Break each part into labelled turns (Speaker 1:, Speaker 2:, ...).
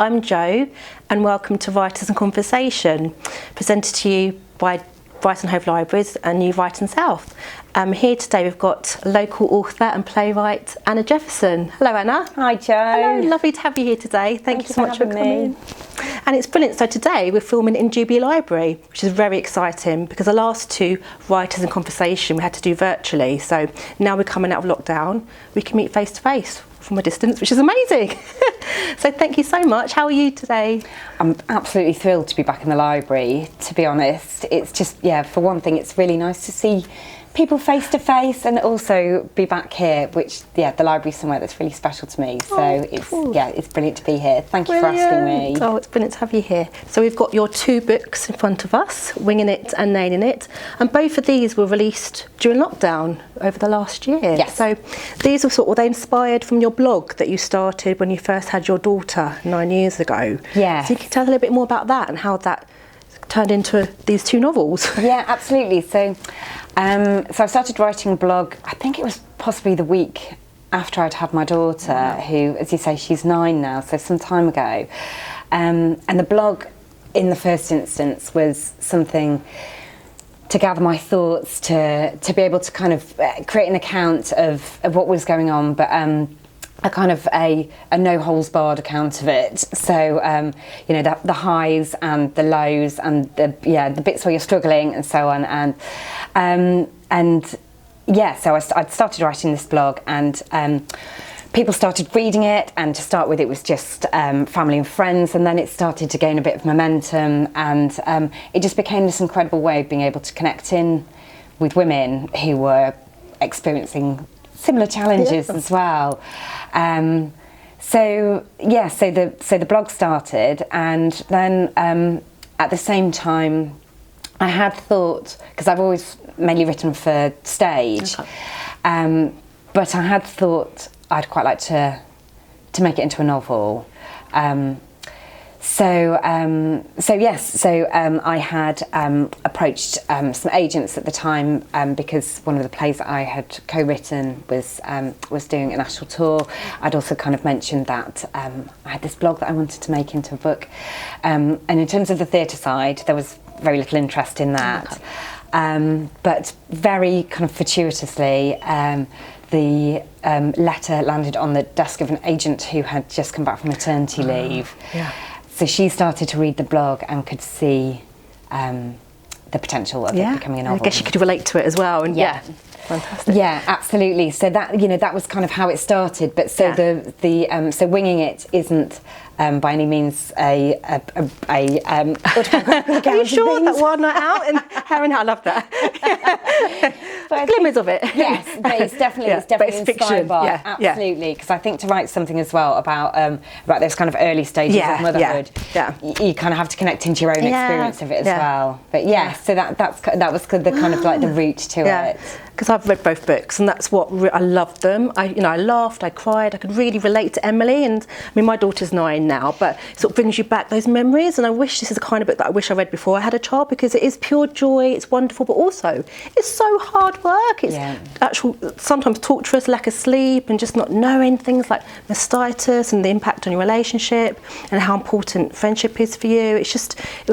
Speaker 1: I'm Jo, and welcome to Writers and Conversation, presented to you by Brighton Hove Libraries and New Brighton South. Here today we've got local author and playwright Anna Jefferson. Hello Anna.
Speaker 2: Hi Jo.
Speaker 1: Hello, lovely to have you here today. Thank you so much for coming. And it's brilliant. So today we're filming in Jubilee Library, which is very exciting because the last two Writers and Conversation we had to do virtually. So now we're coming out of lockdown, we can meet face to face from a distance, which is amazing. So thank you so much. How are you today?
Speaker 2: I'm absolutely thrilled to be back in the library, to be honest. It's just, for one thing, it's really nice to see people face to face and also be back here, which, the library's somewhere that's really special to me. So it's brilliant to be here. Thank you for asking me.
Speaker 1: Oh, it's brilliant to have you here. So we've got your two books in front of us, Winging It and Nailing It. And both of these were released during lockdown over the last year.
Speaker 2: Yes.
Speaker 1: So these were they inspired from your blog that you started when you first had your daughter 9 years ago.
Speaker 2: Yeah.
Speaker 1: So you can tell a little bit more about that and how that turned into these two novels.
Speaker 2: Yeah, absolutely. So I started writing a blog, I think it was possibly the week after I'd had my daughter, who, as you say, she's 9 now, so some time ago. And the blog, in the first instance, was something to gather my thoughts, to be able to kind of create an account of what was going on, but a kind of a no-holds-barred account of it. So, the highs and the lows and the bits where you're struggling and so on. So I'd started writing this blog and people started reading it, and to start with it was just family and friends, and then it started to gain a bit of momentum, and it just became this incredible way of being able to connect in with women who were experiencing similar challenges as well. So the blog started, and then at the same time I had thought, because I've always mainly written for stage, but I had thought I'd quite like to make it into a novel. I had approached some agents at the time because one of the plays that I had co-written was doing a national tour. I'd also kind of mentioned that I had this blog that I wanted to make into a book. And in terms of the theatre side, there was very little interest in that. But very kind of fortuitously, the letter landed on the desk of an agent who had just come back from maternity leave.
Speaker 1: Yeah.
Speaker 2: So she started to read the blog and could see the potential of it becoming a novel.
Speaker 1: I guess she could relate to it as well. And fantastic.
Speaker 2: Yeah, absolutely. So that was kind of how it started. But so so Winging It isn't by any means a autobiographical.
Speaker 1: Are you sure that one night out and Heron? I love that. But glimmers of it.
Speaker 2: Yes, but it's definitely
Speaker 1: it's fiction.
Speaker 2: Absolutely, because I think to write something as well about those kind of early stages of motherhood, you kind of have to connect into your own experience of it as well. But so that was the kind of like the route to it.
Speaker 1: Because I've read both books, and that's what I loved them. I laughed, I cried, I could really relate to Emily, and I mean my daughter's 9 now, but it sort of brings you back those memories. And I wish this is the kind of book that I wish I read before I had a child, because it is pure joy, it's wonderful, but also it's so hard work. It's actual, sometimes torturous, lack of sleep, and just not knowing things like mastitis and the impact on your relationship and how important friendship is for you. It was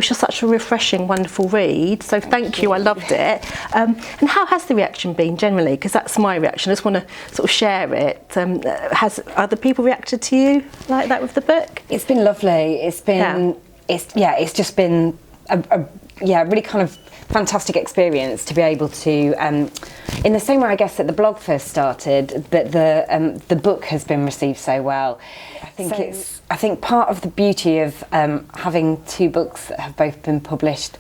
Speaker 1: just such a refreshing, wonderful read. So thank you, I loved it. And how has the reaction been generally? Because that's my reaction. I just want to sort of share it. Has other people reacted to you like that with the book?
Speaker 2: It's been lovely. It's been it's just been a really kind of fantastic experience to be able to, in the same way I guess that the blog first started, that the book has been received so well. I think part of the beauty of having two books that have both been published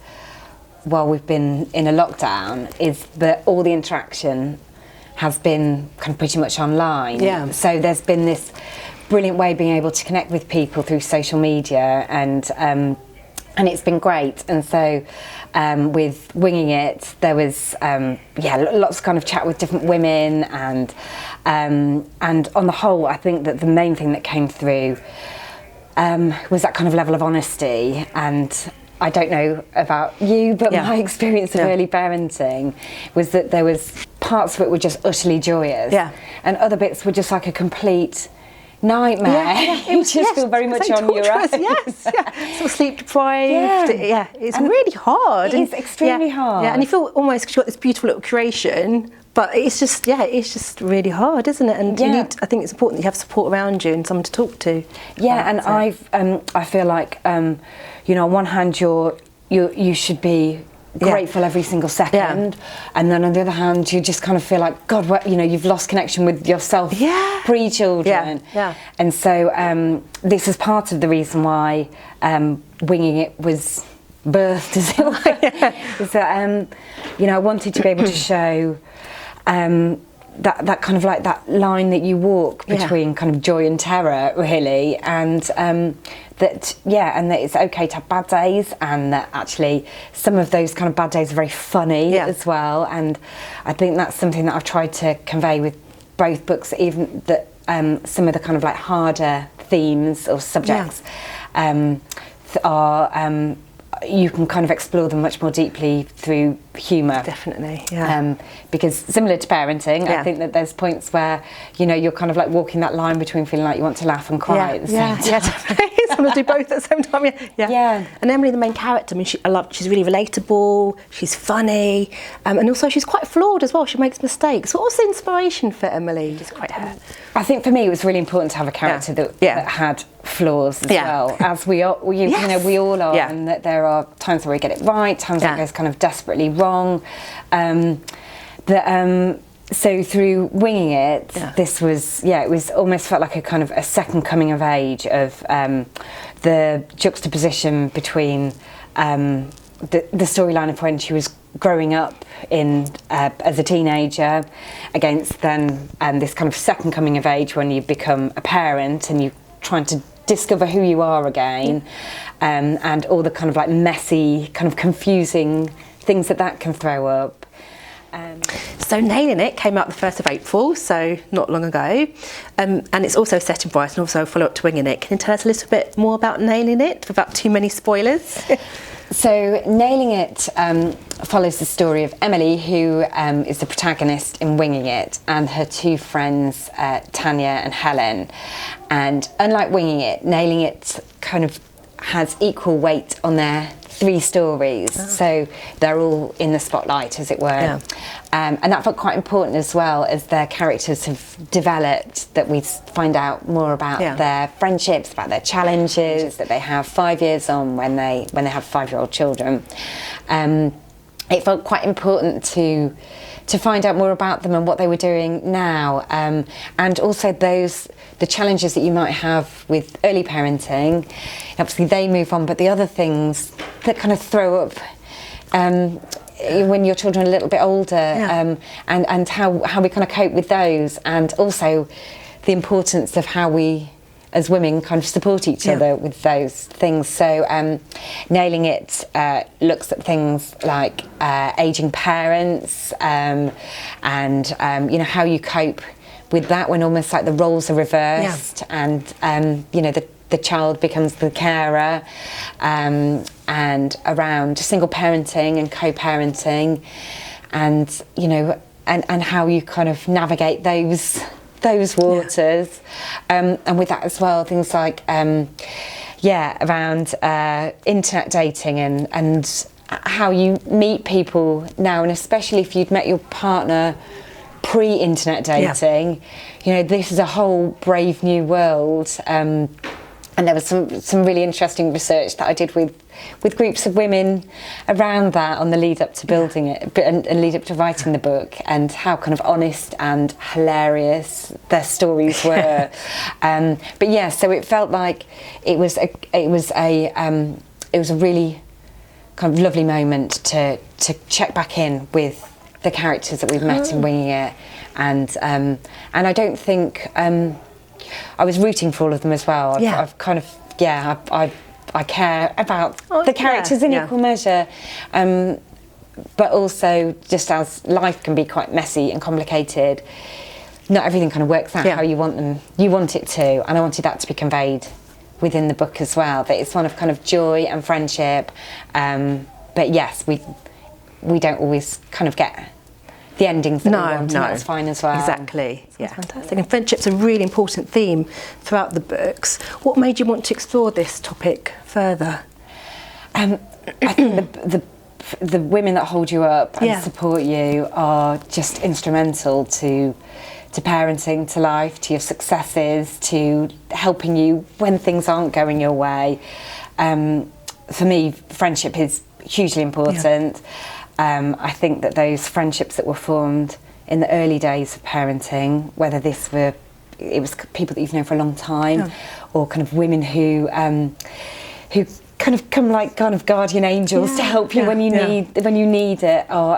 Speaker 2: while we've been in a lockdown is that all the interaction has been kind of pretty much online. Yeah. So there's been this brilliant way of being able to connect with people through social media, and it's been great. And so with Winging It, there was lots of kind of chat with different women, and on the whole, I think that the main thing that came through was that kind of level of honesty. And I don't know about you, but my experience of early parenting was that there was parts of it were just utterly joyous, and other bits were just like a complete nightmare. You just feel very much on your own.
Speaker 1: Yes, yeah. Sort of sleep deprived. Yeah, it's really hard.
Speaker 2: It is extremely hard.
Speaker 1: Yeah, and you feel almost, because you've got this beautiful little creation, but it's just really hard, isn't it? And you need, I think it's important that you have support around you and someone to talk to.
Speaker 2: Yeah, and I feel like, you know, on one hand, you should be grateful every single second, and then on the other hand, you just kind of feel like, God, what, you know, you've lost connection with yourself pre-children. And so this is part of the reason why Winging It was birthed, as it were. Is that you know, I wanted to be able to show that kind of like that line that you walk between kind of joy and terror, really, and that it's okay to have bad days, and that actually some of those kind of bad days are very funny as well. And I think that's something that I've tried to convey with both books, even that some of the kind of like harder themes or subjects are you can kind of explore them much more deeply through humour.
Speaker 1: Definitely,
Speaker 2: because similar to parenting, I think that there's points where, you know, you're kind of like walking that line between feeling like you want to laugh and cry at the same time.
Speaker 1: Yeah, definitely. Someone do both at the same time. Yeah. And Emily, the main character, I mean, she's really relatable, she's funny, and also she's quite flawed as well. She makes mistakes. What was the inspiration for Emily? Just quite her.
Speaker 2: I think for me it was really important to have a character that had flaws as well, as we are, you know, we all are, and that there are times where we get it right, times where it goes kind of desperately wrong. So through Winging It, this was, it was almost felt like a kind of a second coming of age of the juxtaposition between the storyline of when she was growing up as a teenager against then this kind of second coming of age when you become a parent and you're trying to discover who you are again, and all the kind of like messy, kind of confusing things that can throw up.
Speaker 1: So Nailing It came out the 1st of April, so not long ago, and it's also set in Brighton, also a follow-up to Winging It. Can you tell us a little bit more about Nailing It without too many spoilers?
Speaker 2: So Nailing It follows the story of Emily, who is the protagonist in Winging It, and her two friends, Tanya and Helen. And unlike Winging It, Nailing It kind of has equal weight on their 3 stories, so they're all in the spotlight, as it were. And that felt quite important as well, as their characters have developed, that we find out more about their friendships, about their challenges that they have 5 years on when they have 5-year-old children. It felt quite important to find out more about them and what they were doing now, and also the challenges that you might have with early parenting. Obviously they move on, but the other things that kind of throw up when your children are a little bit older, and how we kind of cope with those, and also the importance of how we as women kind of support each other with those things. So Nailing It looks at things like ageing parents, and you know, how you cope with that when almost like the roles are reversed, and you know, the child becomes the carer, and around single parenting and co-parenting, and you know, and how you kind of navigate those waters, and with that as well, things like around internet dating and how you meet people now, and especially if you'd met your partner pre-internet dating, you know, this is a whole brave new world. And there was some really interesting research that I did with groups of women around that on the lead up to building it, and lead up to writing the book, and how kind of honest and hilarious their stories were. But yeah, so it felt like it was a really kind of lovely moment to check back in with the characters that we've met in Winging It, and I don't think I was rooting for all of them as well. I've kind of I care about the characters in equal measure, but also, just as life can be quite messy and complicated, not everything kind of works out how you want it to, and I wanted that to be conveyed within the book as well, that it's one of kind of joy and friendship, but yes, we don't always kind of get the endings that we want, and that's fine as well.
Speaker 1: Exactly. Yeah, fantastic. And friendship's a really important theme throughout the books. What made you want to explore this topic further?
Speaker 2: I think the women that hold you up and support you are just instrumental to parenting, to life, to your successes, to helping you when things aren't going your way. For me, friendship is hugely important. I think that those friendships that were formed in the early days of parenting, whether it was people that you've known for a long time, or kind of women who kind of come like kind of guardian angels to help you when you need it, or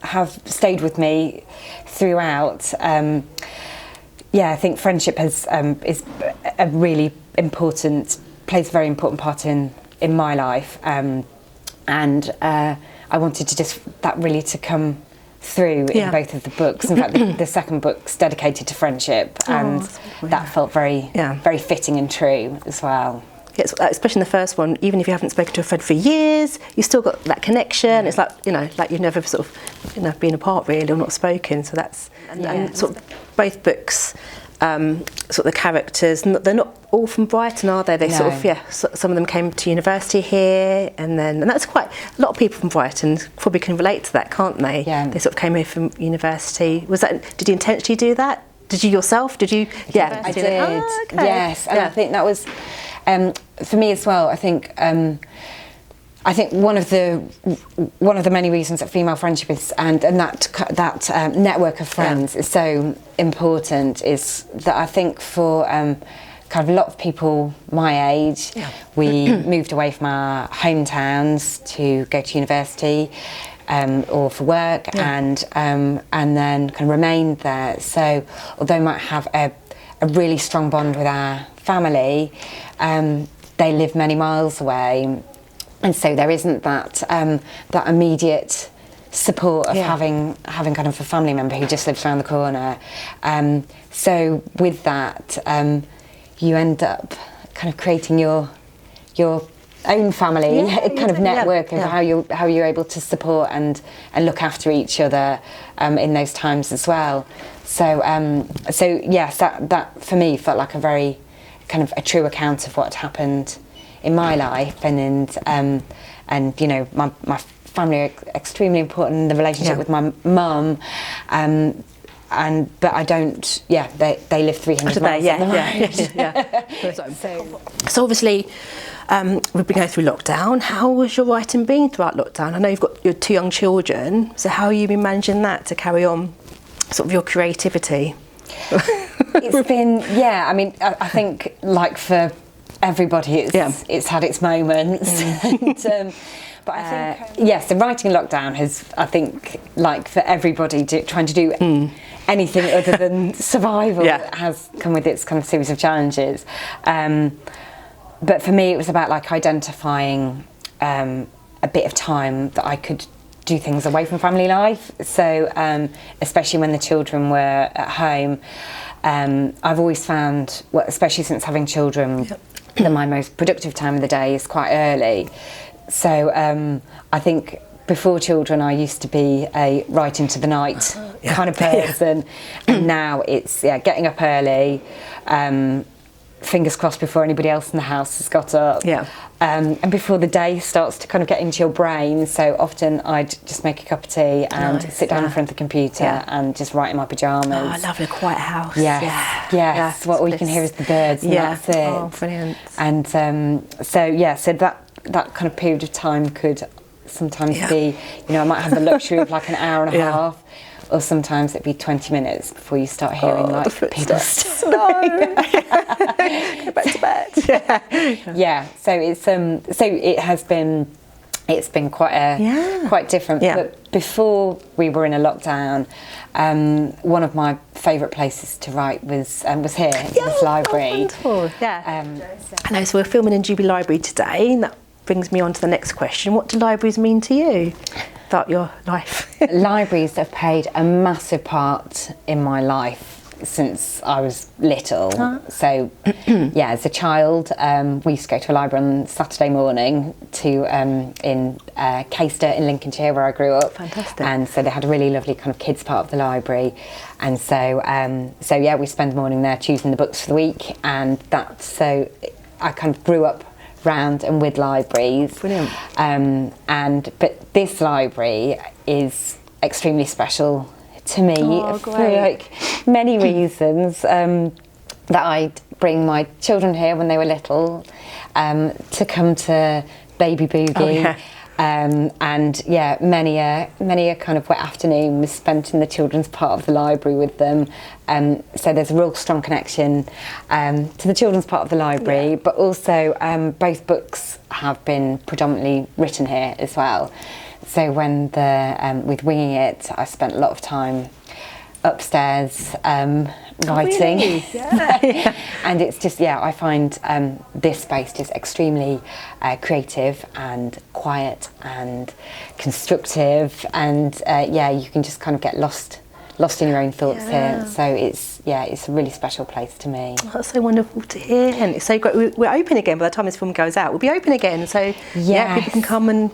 Speaker 2: have stayed with me throughout. I think friendship is a really important, plays a very important part in my life, and I wanted that really to come through in both of the books. In fact, the second book's dedicated to friendship, and that felt very fitting and true as well.
Speaker 1: Yes, especially in the first one, even if you haven't spoken to a friend for years, you still got that connection. It's like, like you've never sort of, been apart really, or not spoken. So that's, and sort of both books, sort of the characters, they're not all from Brighton, are they? They sort of, some of them came to university here, and that's quite, a lot of people from Brighton probably can relate to that, can't they?
Speaker 2: Yeah.
Speaker 1: They sort of came here from university. Did you intentionally do that? Did you yourself? Did you?
Speaker 2: Yeah, I did. Oh, okay. Yes, and I think that was, for me as well. I think one of the many reasons that female friendship is and that network of friends is so important is that I think for kind of a lot of people my age, we moved away from our hometowns to go to university or for work, and then kind of remained there. So although we might have a really strong bond with our family, they live many miles away, and so there isn't that immediate support of having kind of a family member who just lives around the corner. So with that, you end up kind of creating your own family, kind of network of how you're able to support and look after each other in those times as well. So yes, that for me felt like a very kind of a true account of what happened in my life, and my family are extremely important. The relationship with my mum, but I don't. Yeah, they live 300 miles.
Speaker 1: So obviously, we've been going through lockdown. How was your writing been throughout lockdown? I know you've got your 2 young children. So how have you been managing that to carry on, sort of your creativity?
Speaker 2: It's been, I mean, I think like for everybody, it's had its moments. And, but I think, yes, the writing in lockdown has, I think, like for everybody trying to do anything other than survival has come with its kind of series of challenges. But for me, it was about like identifying a bit of time that I could do things away from family life. So especially when the children were at home, I've always found, well, especially since having children, that my most productive time of the day is quite early. So I think before children I used to be a right into the night kind of person, and now it's getting up early, fingers crossed before anybody else in the house has got up, and before the day starts to kind of get into your brain. So often I'd just make a cup of tea and sit down in front of the computer and just write in my pyjamas.
Speaker 1: Oh, I love a quiet house.
Speaker 2: Yes. All you can hear is the birds, and that's it.
Speaker 1: Oh, brilliant.
Speaker 2: And so that kind of period of time could sometimes be, I might have the luxury of like an hour and a half, or sometimes it'd be 20 minutes before you start hearing like people snoring.
Speaker 1: Go back to bed.
Speaker 2: So it's been quite different. But before we were in a lockdown, one of my favourite places to write was here in this library.
Speaker 1: I know, so we're filming in Jubilee Library today, and that brings me on to the next question. What do libraries mean to you about your life?
Speaker 2: Libraries have played a massive part in my life since I was little. So as a child, we used to go to a library on Saturday morning to in Caister in Lincolnshire, where I grew up.
Speaker 1: Fantastic.
Speaker 2: And so they had a really lovely kind of kids part of the library, and so yeah, we spend the morning there choosing the books for the week, and so I kind of grew up round and with libraries.
Speaker 1: Brilliant.
Speaker 2: But this library is extremely special to me for like many reasons. That I'd bring my children here when they were little, to come to Baby Boogie. And yeah, many a kind of wet afternoon was spent in the children's part of the library with them. So there's a real strong connection to the children's part of the library, but also both books have been predominantly written here as well. So when with Winging It, I spent a lot of time upstairs writing.
Speaker 1: Really? Yeah.
Speaker 2: And it's just, I find this space just extremely creative and quiet and constructive, and you can just kind of get lost in your own thoughts here. So it's a really special place to me.
Speaker 1: Oh, that's so wonderful to hear. And it's so great. We're open again by the time this film goes out. We'll be open again, so people can come and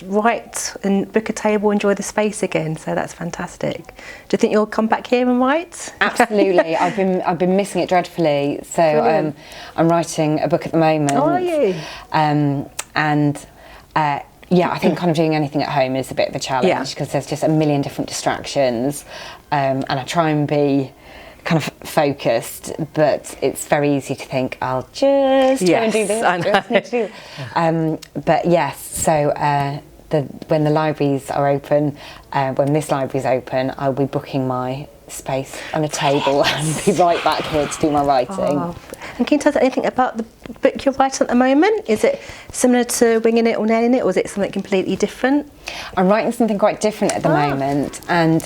Speaker 1: write and book a table, enjoy the space again. So that's fantastic. Do you think you'll come back here and write?
Speaker 2: Absolutely. I've been missing it dreadfully. So I'm writing a book at the moment.
Speaker 1: Oh, are you?
Speaker 2: I think kind of doing anything at home is a bit of a challenge because there's just a million different distractions, and I try and be kind of focused, but it's very easy to think I'll just go and do this. But yes, so when the libraries are open, when this library's open, I'll be booking my space on a table and be right back here to do my writing.
Speaker 1: Oh. And can you tell us anything about the book you're writing at the moment? Is it similar to Winging It or Nailing It, or is it something completely different?
Speaker 2: I'm writing something quite different at the moment, and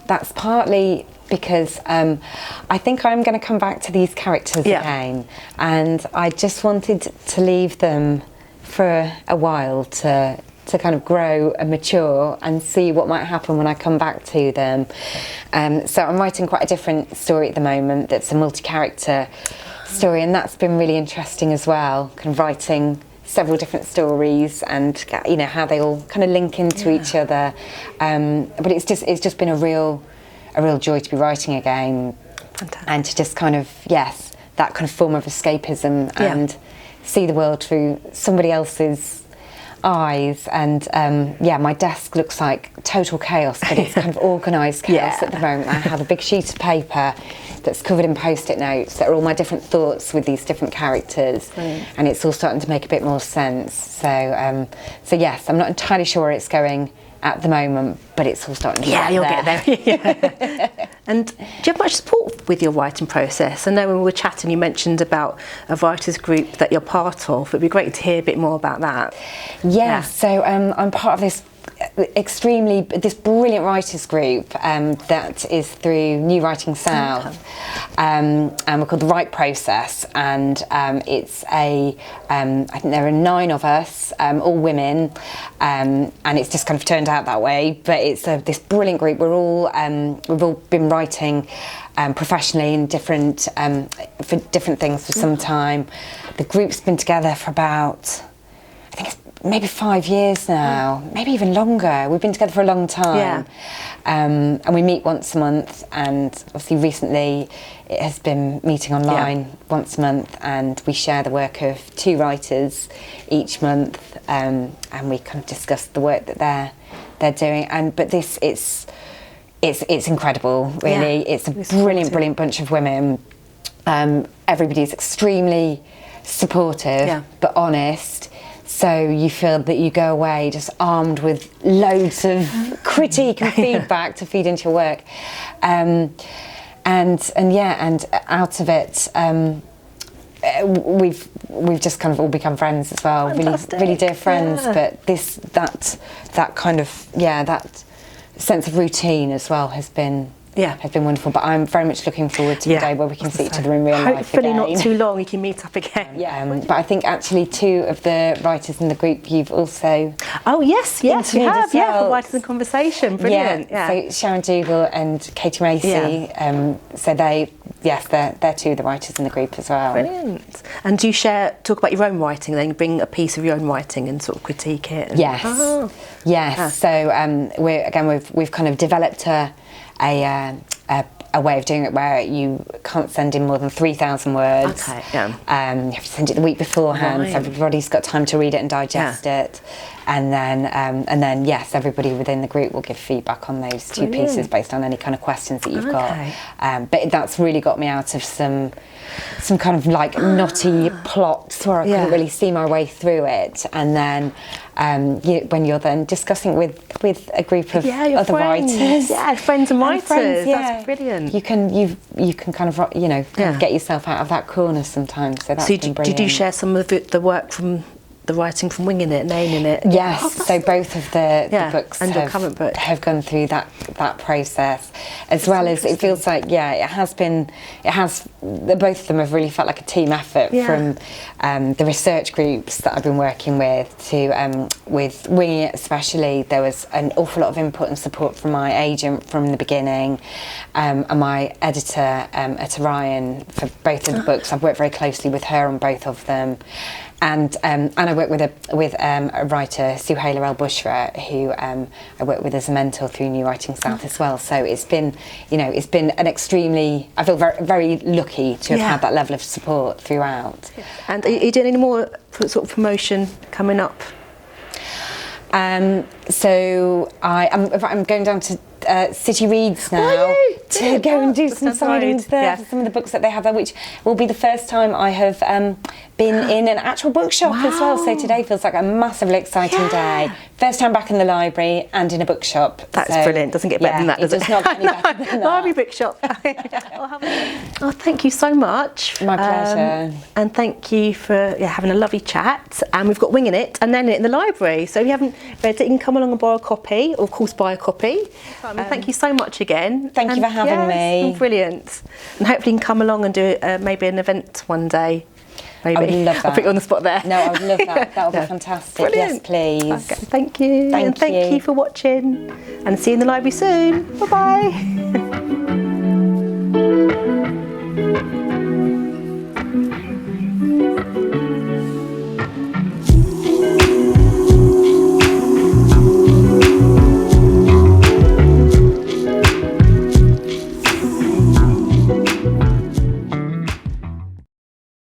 Speaker 2: that's partly because I think I'm going to come back to these characters again, and I just wanted to leave them for a while to kind of grow and mature and see what might happen when I come back to them. So I'm writing quite a different story at the moment that's a multi-character story, and that's been really interesting as well, kind of writing several different stories and how they all kind of link into each other. But it's just been a real joy to be writing again.
Speaker 1: Fantastic. And
Speaker 2: to just kind of that kind of form of escapism and see the world through somebody else's eyes. And my desk looks like total chaos, but it's kind of organised chaos at the moment. I have a big sheet of paper that's covered in post-it notes that are all my different thoughts with these different characters.
Speaker 1: Brilliant.
Speaker 2: And it's all starting to make a bit more sense. So yes, I'm not entirely sure where it's going at the moment, but it's all starting to
Speaker 1: get there. And do you have much support with your writing process? I know when we were chatting you mentioned about a writers group that you're part of. It'd be great to hear a bit more about that.
Speaker 2: So I'm part of this brilliant writers group that is through New Writing South, and we're called The Right Process, and it's I think there are 9 of us, all women, and it's just kind of turned out that way, but it's this brilliant group. we've all been writing professionally in different for different things for some time. The group's been together for about, I think it's maybe 5 years now, maybe even longer. We've been together for a long time. And we meet once a month, and obviously recently it has been meeting online once a month, and we share the work of 2 writers each month, and we kind of discuss the work that they're doing. But this it's incredible, really. It's a brilliant bunch of women. Everybody's extremely supportive but honest. So you feel that you go away just armed with loads of critique and feedback to feed into your work, and out of it, we've just kind of all become friends as well. Really dear friends. But that kind of that sense of routine as well has been wonderful. But I'm very much looking forward to the day where we can see each other in real life again.
Speaker 1: Hopefully not too long, you can meet up again.
Speaker 2: But I think actually 2 of the writers in the group you've also
Speaker 1: yes, we have, for Writers in Conversation. Brilliant.
Speaker 2: So Sharon Dougal and Katie Macy, so yes, they're two of the writers in the group as well.
Speaker 1: Brilliant. And do you talk about your own writing, then bring a piece of your own writing and sort of critique it?
Speaker 2: Yes. Yes.
Speaker 1: Ah.
Speaker 2: So we've kind of developed a way of doing it where you can't send in more than 3,000 words.
Speaker 1: Okay, yeah.
Speaker 2: You have to send it the week beforehand, so everybody's got time to read it and digest it. And then, yes, everybody within the group will give feedback on those two pieces based on any kind of questions that you've got. But that's really got me out of some kind of like knotty plots where I couldn't really see my way through it. And then when you're then discussing with a group of other writers,
Speaker 1: friends and writers, that's brilliant.
Speaker 2: You can kind of get yourself out of that corner sometimes. So that's been brilliant.
Speaker 1: Did you share some of the work from the writing from Winging It, Naming It?
Speaker 2: Yes, so both of the books
Speaker 1: and your current book
Speaker 2: have gone through that process, as well as it feels like both of them have really felt like a team effort from the research groups that I've been working with to with Winging It especially. There was an awful lot of input and support from my agent from the beginning, and my editor at Orion for both of the books. I've worked very closely with her on both of them. And I work with a writer, Suhaila El-Bushra, who I work with as a mentor through New Writing South as well. So it's been an extremely, I feel very, very lucky to have had that level of support throughout.
Speaker 1: And are you doing any more sort of promotion coming up?
Speaker 2: So I'm going down to City Reads now to go and do some signings there for some of the books that they have there, which will be the first time I have been in an actual bookshop as well. So today feels like a massively exciting day. First time back in the library and in a bookshop.
Speaker 1: That's brilliant. Doesn't get better than that, does it?
Speaker 2: Does not get any better than that.
Speaker 1: Library bookshop. Oh, thank you so much.
Speaker 2: My pleasure.
Speaker 1: And thank you for having a lovely chat. And we've got Winging It and Then It in the library. So if you haven't read it, you can come along and borrow a copy, or of course buy a copy. Thank you so much again.
Speaker 2: Thank you for having me.
Speaker 1: Brilliant. And hopefully you can come along and do maybe an event one day. Maybe.
Speaker 2: I would love that.
Speaker 1: I'll put you on the spot there.
Speaker 2: No, I would love that. That would be fantastic. Brilliant. Yes, please.
Speaker 1: Okay, thank you. Thank you for watching, and see you in the library soon. Bye-bye.